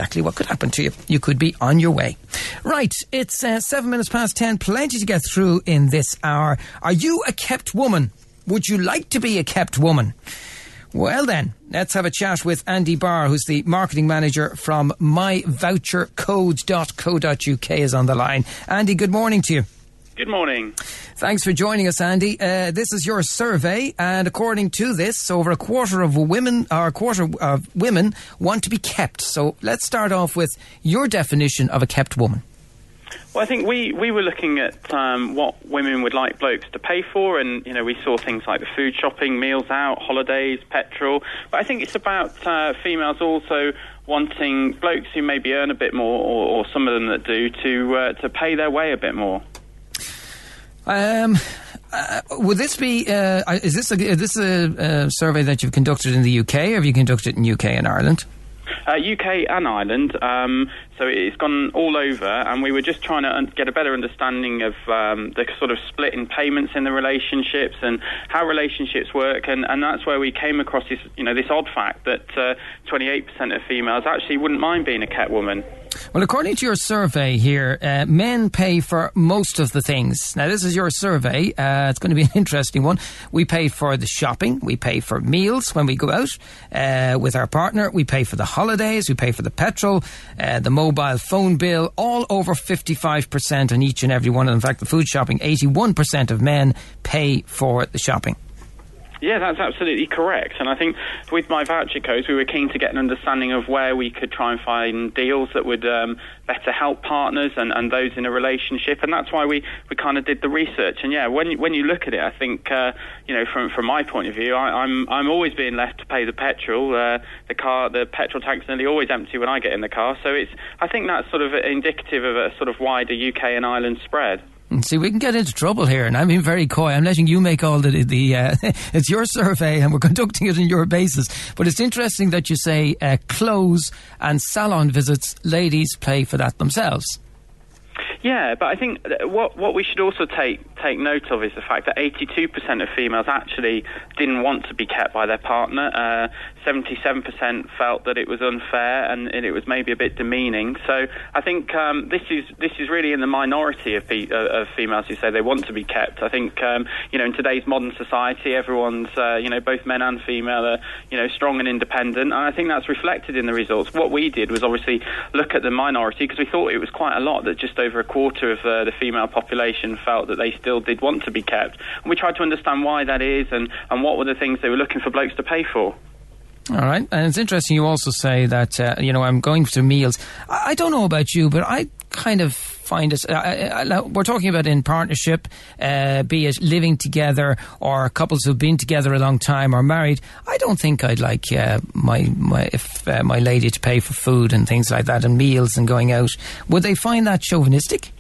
exactly what could happen to you. You could be on your way. Right, it's 7 minutes past 10. Plenty to get through in this hour. Are you a kept woman? Would you like to be a kept woman? Well then, let's have a chat with Andy Barr, who's the marketing manager from myvouchercode.co.uk is on the line. Andy, good morning to you. Good morning. Thanks for joining us, Andy. This is your survey, and according to this, over a quarter of women want to be kept. So let's start off with your definition of a kept woman. Well, I think we were looking at what women would like blokes to pay for, and we saw things like the food shopping, meals out, holidays, petrol. But I think it's about females also wanting blokes who maybe earn a bit more, or some of them that do, to pay their way a bit more. Would this be? Is this a survey that you've conducted in the UK, or have you conducted it in UK and Ireland? UK and Ireland, so it's gone all over, and we were just trying to get a better understanding of the sort of split in payments in the relationships and how relationships work, and that's where we came across this, this odd fact that 28% of females actually wouldn't mind being a kept woman. Well, according to your survey here, men pay for most of the things. Now, this is your survey. It's going to be an interesting one. We pay for the shopping. We pay for meals when we go out with our partner. We pay for the holidays. We pay for the petrol, the mobile phone bill, all over 55% on each and every one. And in fact, the food shopping, 81% of men pay for the shopping. Yeah, that's absolutely correct. And I think with my voucher codes, we were keen to get an understanding of where we could try and find deals that would better help partners and those in a relationship. And that's why we kind of did the research. And yeah, when you look at it, I think, from my point of view, I'm always being left to pay the petrol. The petrol tank's nearly always empty when I get in the car. So I think that's sort of indicative of a sort of wider UK and Ireland spread. See, we can get into trouble here, and I'm being very coy. I'm letting you make all the it's your survey, and we're conducting it on your basis. But it's interesting that you say clothes and salon visits, ladies pay for that themselves. Yeah, but I think what we should also take note of is the fact that 82% of females actually didn't want to be kept by their partner. 77% felt that it was unfair and it was maybe a bit demeaning. So I think this is really in the minority of females who say they want to be kept. I think in today's modern society, everyone's both men and female are strong and independent, and I think that's reflected in the results. What we did was obviously look at the minority, because we thought it was quite a lot, that just over a quarter of the female population felt that they still did want to be kept, and we tried to understand why that is and what were the things they were looking for blokes to pay for. All right, and it's interesting you also say that I'm going to meals. I don't know about you, but I kind of find it, we're talking about in partnership, be it living together or couples who've been together a long time or married. I don't think I'd like my lady to pay for food and things like that and meals and going out. Would they find that chauvinistic?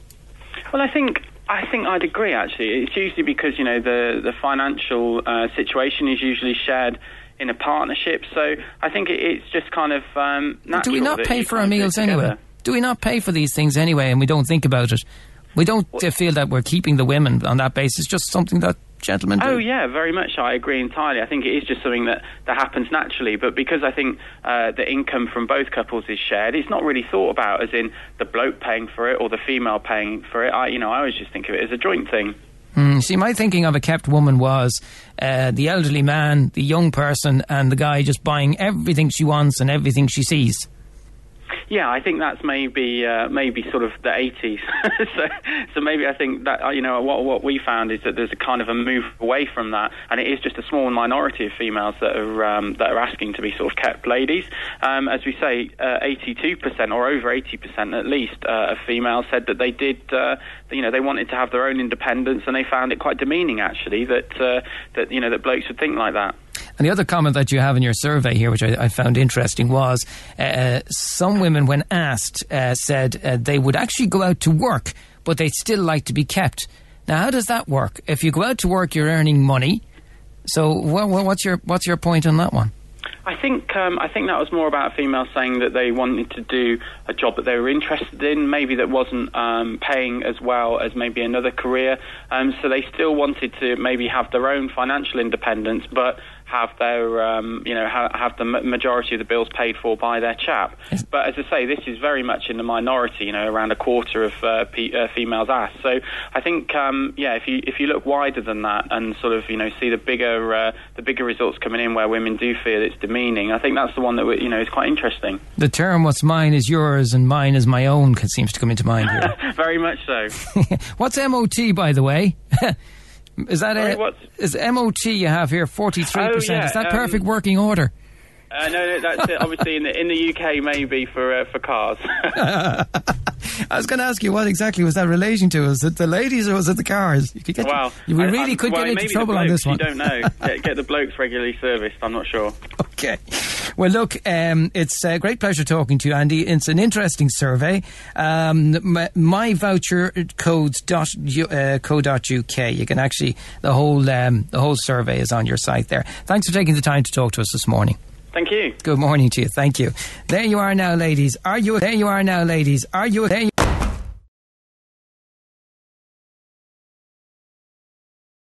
Well, I think I'd agree, actually. It's usually because, the financial situation is usually shared in a partnership, so I think it's just kind of natural. Do we not pay for our meals anyway? Do we not pay for these things anyway, and we don't think about it? We don't feel that we're keeping the women on that basis, just something that gentlemen do. Oh, yeah, very much. I agree entirely. I think it is just something that happens naturally, but because I think the income from both couples is shared, it's not really thought about as in the bloke paying for it or the female paying for it. I always just think of it as a joint thing. See, my thinking of a kept woman was the elderly man, the young person, and the guy just buying everything she wants and everything she sees. Yeah, I think that's maybe sort of the 80s. so maybe I think that what we found is that there's a kind of a move away from that, and it is just a small minority of females that are asking to be sort of kept ladies. As we say, 82% or over 80% at least of females said that they did. They wanted to have their own independence, and they found it quite demeaning actually that blokes would think like that. And the other comment that you have in your survey here, which I found interesting, was some women, when asked, said they would actually go out to work, but they'd still like to be kept. Now, how does that work? If you go out to work, you're earning money. So what's your point on that one? I think that was more about females saying that they wanted to do a job that they were interested in, maybe that wasn't paying as well as maybe another career. So they still wanted to maybe have their own financial independence, but have their have the majority of the bills paid for by their chap. But as I say, this is very much in the minority. Around a quarter of females asked. So I think if you look wider than that and sort of see the bigger results coming in where women do feel it's demeaning, I think that's the one that is quite interesting. The term "what's mine is yours and mine is my own" seems to come into mind here. Very much so. What's MOT, by the way? Is that is MOT you have here 43%? Is that perfect working order? No, that's it. Obviously, in the UK, maybe for cars. I was going to ask you, what exactly was that relating to? Was it the ladies or was it the cars? You could get into trouble on this one. You don't know. Get the blokes regularly serviced. I'm not sure. Okay. Well, look, it's a great pleasure talking to you, Andy. It's an interesting survey. myvouchercodes.co.uk. You can actually the whole survey is on your site there. Thanks for taking the time to talk to us this morning. Thank you. Good morning to you. Thank you. There you are now, ladies. Are you?